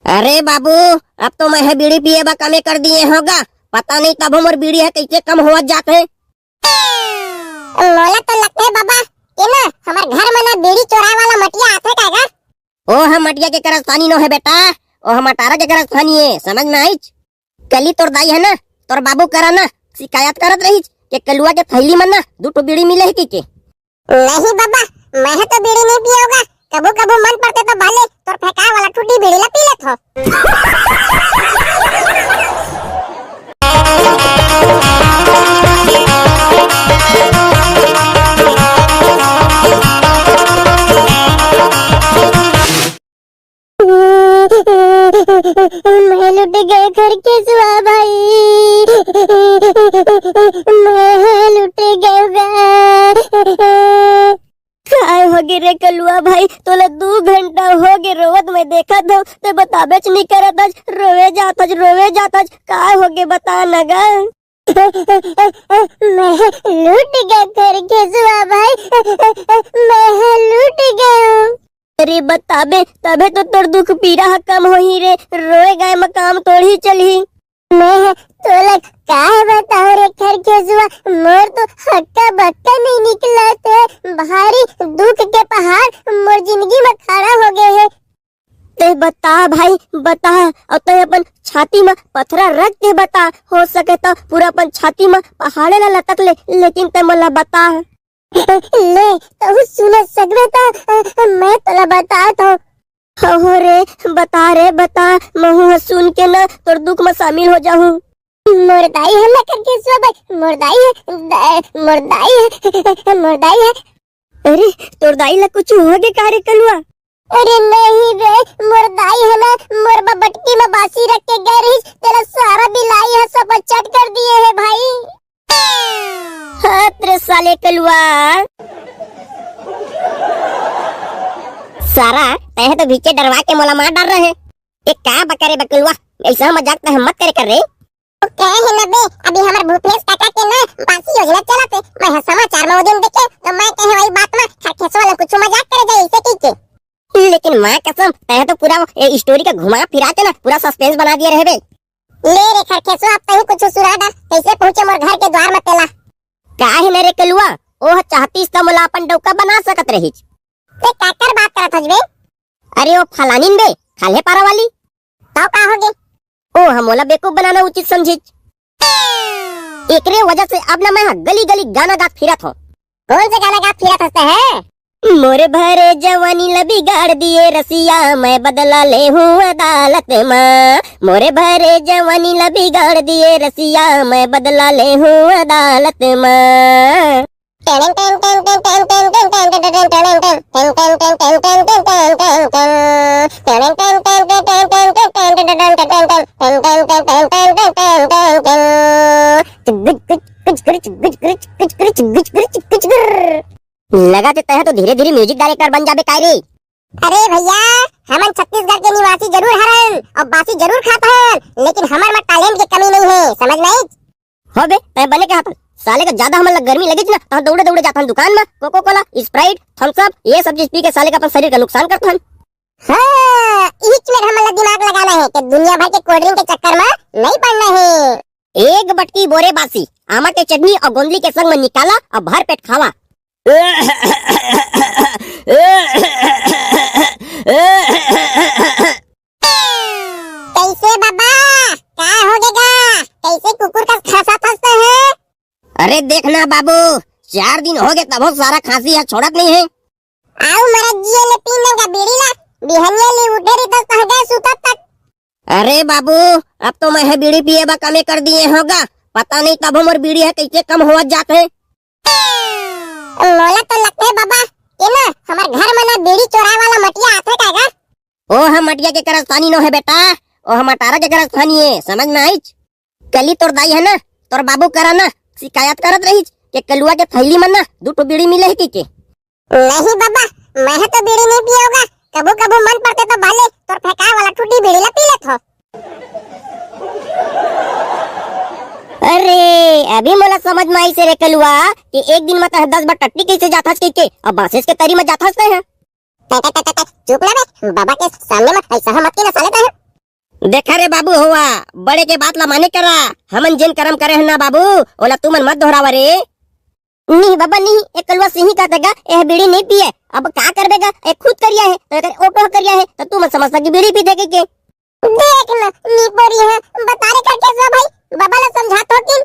अरे बाबू, अब तो मैं बीड़ी पिए बा कमे कर दिए होगा। पता नहीं तब हमर बीड़ी है कैसे कम हुआ जाते। मोला तो लगता है बाबा ये ना हमार घर में ना बीड़ी चोराए वाला मटिया आथे कागा। ओ हम मटिया के करस्थानी नो है बेटा, ओ हम अटारा के करस्थानी है, समझ में आई। कली तोर दाई है ना, तोर बाबू करा ना शिकायत करत रही कि कलुआ के थैली में ना 2 ठो बीड़ी मिले है के। नहीं बाबा, मैं तो बीड़ी नहीं पिया होगा। कबू कबू मन पड़ते तो भले तोर फेंका वाला ठुड्डी बीड़ी ला पी लेत हो। मैं लुट गए घर के सुआ भाई, मैं लुट गए। काय हो गे रे कलुआ भाई, तोला 2 घंटा हो गे रोवत मैं देखा था ते बताबेच नहीं करत आज, रोवे जात काय हो गे बता नगा। मैं लुट गया घर के सुआ भाई, मैं लुट गया। अरे बताबे तबे तो तोर दुख पीरा कम होही रे, रोए गए मकाम तोड़ी चलही। मैं तो लग काहे बताओ रे घर के सुआ, मोर तो हक्का बक्का नहीं निकला थे। भारी दुख के पहाड़ मोर जिंदगी में खड़ा हो गए है। ते बता भाई बता, और ते अपन छाती में पथरा रख के बता, हो सके तो पूरा अपन छाती में पहाड़े ला लटक ले, लेकिन ते मला बता। ले तो सुन सकता था, मैं तोला बता तो। हो रे बता, महू सुन के ना तोर दुख में शामिल हो जाऊं। मुर्दाई है मैं करके सुआ भाई, मुर्दाई है। अरे तोर दाई ला कुछ हो गे का रे कलुआ? अरे नहीं रे, मुर्दाई है ना, मोर बटकी में बासी रख के गए रही, तेरा सारा बिलाई है सब चट कर दिए है भाई। हाँ तेरे साले कलुआ सारा तय तो भीचे डरवा के मोला मार डाल रहे। एक का बकरे बकलुआ, ऐसा मजाक तो हम मत करे कर रे। तो कहे है ना बे, अभी हमार भूपेश काका के ना बासी योजना चलाते, मैं समाचार में वो दिन देखे तो मैं कहे वही बात में खरखेस वाला कुछ मजाक करे जाए ऐसे कीचे। लेकिन माँ कसम तय तो पूरा ये स्टोरी का घुमा फिरा के ना पूरा सस्पेंस बना दिए रहे बे। ले रे खरखेसो, अब तही कुछ सुना दा, कैसे पहुंचे मोर घर के द्वार में तेला। काहे न रे कलुआ, ओह चाहती त मोला अपन डौका बना सकत रही। ते काकर बात करत हजबे? अरे ओ फलानीन बे, खाले पारा वाली। तो का हो गे? ओ हमोला बेवकूफ बनाना उचित समझी। एकरे वजह से अब ना मैं गली गली गाना गा फिरत हूँ। कौन से गाना गा फिरत हंसते है? मोरे भरे जवानी ला बिगाड़ दिए रसिया, मैं बदला ले हूँ अदालत में। मोरे भरे जवानी ला बिगाड़ दिए रसिया, मैं बदला ले हूँ अदालत में। लगाते तह तो धीरे धीरे म्यूजिक डायरेक्टर बन जाबे कायरे। अरे भैया, हमन छत्तीसगढ़ के निवासी जरूर हरन और बासी जरूर खाता हन, लेकिन हमार में टैलेंट की कमी नहीं है, समझ में आई? हो बे तय बने के हाथ साले का ज्यादा हमन गर्मी लगे ना तो दौड़े दौड़े जाथन दुकान में coca cola sprite thums up ये सब चीज पी के साले का अपन शरीर का नुकसान करथन। हाँ, इच में हमन दिमाग लगाना है कि दुनिया भर के कोल्ड ड्रिंक के चक्कर में नहीं पड़ना है। एक बटकी बोरे बासी आमा के चटनी और गोंदली के संग में निकाला और भर पेट खावा। कैसे बाबा, क्या हो गएगा? कैसे कुकुर का खासा फंसते हैं? अरे देखना बाबू, 4 दिन हो गए तब बहुत सारा खांसी है, छोड़त नहीं है। आओ मरा जिये ले पीने का बीड़ी ला, बिहनिया ले उठे री तो कह गए सुतत तक। अरे बाबू, अब तो मैं बीड़ी पिए बा कमे कर दिए होगा। पता नहीं तब हमर बीड़ी है कैसे कम हुआ जाते। मोला तो लगता है बाबा ये ना हमार घर में ना बीड़ी चोराए वाला मटिया आथे कागा। ओ हम मटिया के करस्थानी नो है बेटा, ओ हम अटारा के करस्थानी है, समझ में आई। कली तोर दाई है ना, तोर बाबू करा ना शिकायत करत रही कि कलुआ के थैली में ना 2 ठो बीड़ी मिले है के। नहीं बाबा, मैं तो बीड़ी नहीं पिया होगा। कबू कबू मन पड़ते तो भले तोर फेंका वाला ठुड्डी बीड़ी ला पी लेत हो। अरे अभी मोला समझ में आई से रे कलुआ कि एक दिन में 10 बार टट्टी कैसे जाता के और बासेस के तरी में जाता है। चुप ना बे, बाबा के सामने में ऐसा मत के ना साले। देखा रे बाबू हुआ बड़े के बात ला माने करा, हमन जिन कर्म करे है ना बाबू ओला तुमन मत दोहरावा रे। नहीं बाबा नहीं, एक कलवा सिंही का तगा यह बीड़ी नहीं पिए, अब का करबेगा, एक खुद करिया है तो एक ऑटो करिया है तो तू मत समझता कि बीड़ी पी देगे के। देख ना नी पड़ी है, बता रे कर कैसा भाई, बाबा ला समझा तो कि।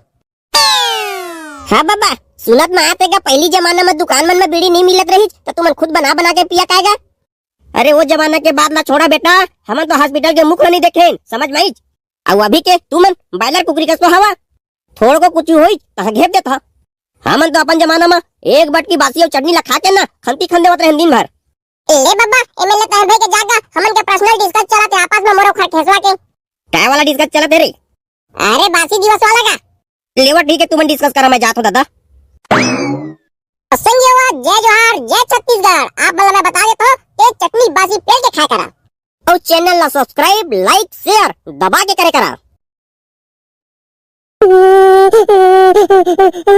हाँ बाबा सुनत में आतेगा पहली जमाना में दुकान मन में बीड़ी नहीं मिलत रही तो तुमन खुद बना बना के पिया काएगा। अरे वो जमाना के बाद ना छोड़ा बेटा, हमन तो हॉस्पिटल के मुख नहीं देखे समझ में आई। अब अभी के तुमन बायलर कुकरी का हवा थोड़ को कुछ होई तो घेप देता। हमन तो अपन जमाना में एक बटकी बासी और चटनी ला खा के ना खंती खंदे होत रहे दिन भर। ए बाबा एमएलए तहर भाई के जागा, हमन के पर्सनल डिस्कस चलत है आपस में मोरो खरखेसवा के। काय वाला डिस्कस चलत है रे? अरे बासी दिवस वाला का। लेवर ठीक है तुमन डिस्कस करा, मैं जात हूं दादा। संजय जय जोहार जय छत्तीसगढ़, आप वाला मैं बता देता हूँ एक चटनी बासी पेल के खाया करा और चैनल ला सब्सक्राइब लाइक शेयर दबा के करे करा।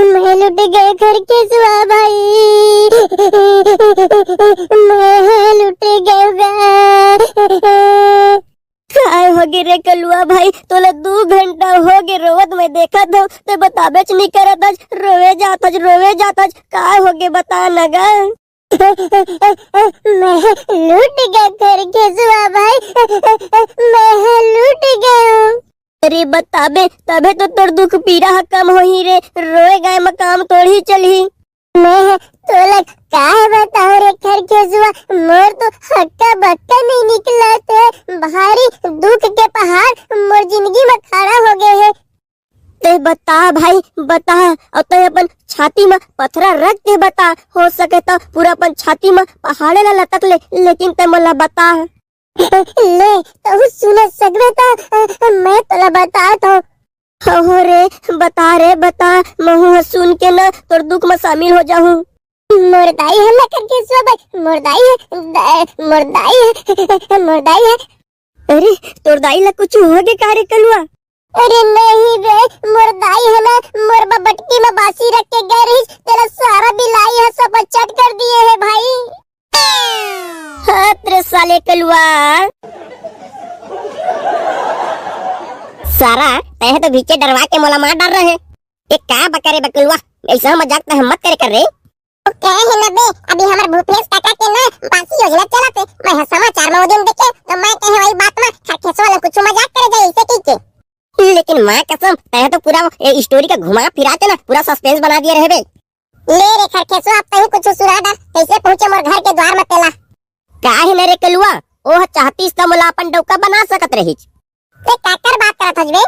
मैं लुट गए घर के सुआ भाई, मैं लुट गए। काय हो गे रे कलुआ भाई, तोला 2 घंटा हो गे रोवत मैं देखा था ते बताबेच नहीं करत आज, रोवे जात काय हो गे बता न गा। मैं लूट गया घर के सुआ भाई, मैं लूट गया। अरे बताबे तबे तो तोर दुख पीरा कम होही रे, रोए गए मकाम तोड़ी चली। मैं तो लग काहे बताओ रे घर के सुआ, मोर तो हक्का बक्का नहीं निकला थे, भारी दुख के पहाड़ मोर जिंदगी में खड़ा हो गए हैं। ते बता भाई बता, और ते अपन छाती में पथरा रख के बता, हो सके तो पूरा अपन छाती में पहाड़े ला लटक ले, लेकिन ते मला बता। ले तो सुन सकबे ता मैं तोला बता तो। हो रे बता, महू सुन के ना तोर दुख में शामिल हो जाऊं। मुर्दाई है ना करके सुआ भाई, मुर्दाई है। अरे तोर दाई ला कुछ हो गए कारे कलुआ? अरे नहीं रे, मुर्दाई है ना, मोर बटकी में बासी रख के गए रही, तेरा सारा बिलाई है सब चट कर दिए है भाई। हाँ तेरे साले कलुआ सारा तह तो भीचे डरवा के मोला मार डाल रहे। एक क्या बकरे बकलुआ, ऐसा मजाक तो हम मत करे कर रे। कहे है ना बे, अभी हमार भूपेश काका के ना बासी योजना चलत है, मैं समाचार में वो दिन देखे तो मैं कहे वही बात में खरखेसवा वाला कुछ मजाक करे जाए इसे की। लेकिन माँ कसम तह तो पूरा ये स्टोरी का घुमा फिरा के ना पूरा सस्पेंस बना दिए रहे बे। ले रे खरखेसवा, अब तही कुछ सुरा दा, कैसे पहुंचे मोर घर के द्वार में तेला। काहे न रे कलुआ, ओह चाहतीस त मोला अपन डौका बना सकत रही। ते काकर बात करत हजबे?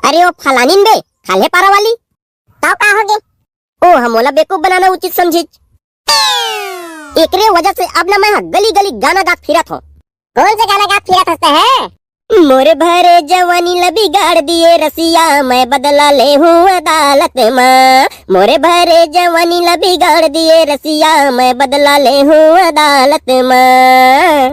अरे ओ फलानीन बे, खाले पारा वाली। तो का होगे? ओ हमोला बेवकूफ बनाना उचित समझी, एकरे वजह से अब ना मैं गली गली गाना गा फिरत हूँ। कौन से गाना गा फिरत हंसते है? मोरे भरे जवानी ला बिगाड़ दिए रसिया, मैं बदला ले हूँ अदालत में। मोरे भरे जवानी ला बिगाड़ दिए रसिया, मैं बदला ले हूँ अदालत में।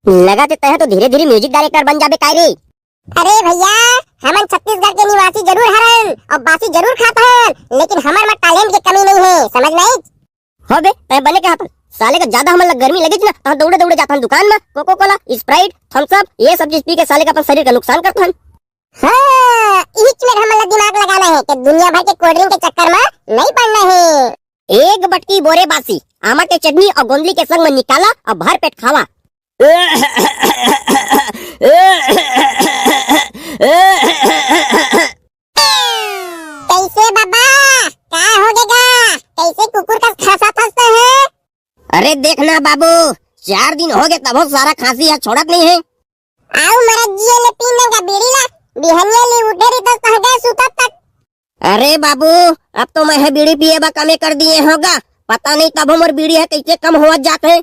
लगा देता है तो धीरे धीरे म्यूजिक डायरेक्टर बन जाबे काय रे। अरे भैया हमन छत्तीसगढ़ के निवासी जरूर हरन और बासी जरूर खाता हन, लेकिन हमार में टैलेंट की कमी नहीं है, समझ में आई? हो बे तय बने के हाथन साले का ज्यादा हमन गर्मी लगे ना तो दौड़े दौड़े जाथन दुकान में coca cola sprite thums up ये सब चीज पी के साले का अपन शरीर का नुकसान करथन। हाँ, इच में हमन दिमाग लगाना है कि दुनिया भर के कोल्ड ड्रिंक के चक्कर में नहीं पड़ना है। एक बटकी बोरे बासी आमा के चटनी और गोंदली के संग में निकाला और भर पेट खावा। कैसे बाबा क्या होगेगा, कैसे कुकुर का खासा फंसते हैं? अरे देखना बाबू 4 दिन हो गए तब सारा खांसी है छोड़त नहीं है। आओ मरा जिये ले पीने का बीड़ी ला, बिहनिया ले उठे री तो कह गए सुतत तक। अरे बाबू अब तो मैं बीड़ी पिए बा कमे कर दिए होगा, पता नहीं तब हमर बीड़ी है कैसे कम हो जाते हैं।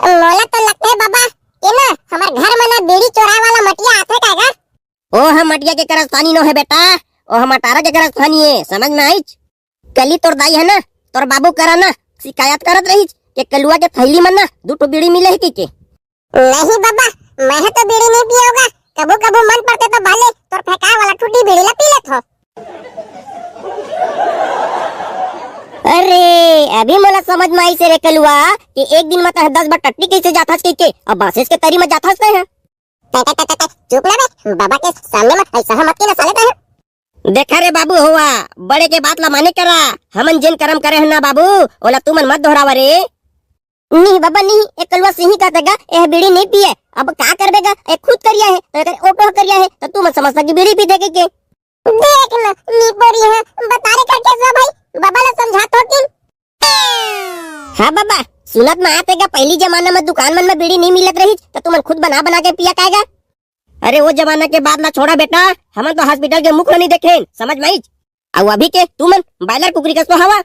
मोला तो लगता है बाबा ये ना हमार घर में ना बीड़ी चोराए वाला मटिया आथे कागा। ओ हम मटिया के करस्तानी नो है बेटा, ओ हम अटारा के करस्तानी है, समझ में आई? कली तोर दाई है ना तोर बाबू करा ना शिकायत करत रही के कलुआ के थैली में ना 2 बीड़ी मिले है की के। नहीं बाबा, मैं तो बीड़ी नहीं पिया होगा। कबू कबू मन पड़ते तो भाले तो फेंका वाला टूटी बीड़ी ला पी लेत हो। अरे अभी मोला समझ में आई से रे कलुआ कि एक दिन में 10 बार टट्टी कैसे जाथस के अब बांसेस के तरी में जाथस है। चुप ना बे, बाबा के सामने मत ऐसा मत की ना साले तो। देखा रे बाबू हुआ बड़े के बात ला माने करा, हमन जिन कर्म करे है ना बाबू ओला तुमन मत दोहरावा रे। नहीं बाबा नहीं, एक कलवा सिंही का तगा ए बीड़ी नहीं पिए। अब का करबेगा, ए खुद करिया है तो अगर ओटो करिया है तो तू मत समझता कि बीड़ी पी दे के देख ना नी पड़ी है। बता रे करके सब भाई बाबा ने समझा तो कि हाँ बाबा सुनत में आते गा पहली जमाना में दुकान मन में बीड़ी नहीं मिलत रही तो तुमन खुद बना बना के पिया काएगा। अरे वो जमाना के बाद ना छोड़ा बेटा, हमन तो हॉस्पिटल के मुख नहीं देखे समझ में आई। अब अभी के तुमन बायलर कुकरी कस तो हवा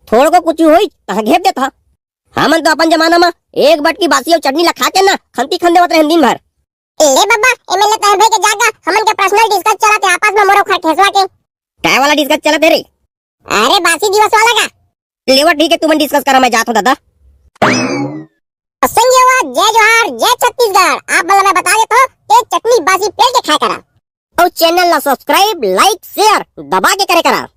थोड़ को कुछ हुई तहाँ घेप देता। हमन तो अपन जमाना में एक बट की बासी और चटनी ला खा के ना खंती खंदे होते दिन भर। ले बाबा एमएलए तहर भाई के जागा हमन के पर्सनल डिस्कस चलाते आपस में मोरो खा ठेसवा के। काय वाला डिस्कस चलत रे? अरे बासी दिवस वाला का लेवा ठीक है तुमन डिस्कस करा, मैं जाता हूँ दादा। संजय जय जोहार जय छत्तीसगढ़। आप मैं बता देता हूँ ये चटनी बासी पेल के खा करा और चैनल ला सब्सक्राइब लाइक शेयर दबा के करे करा।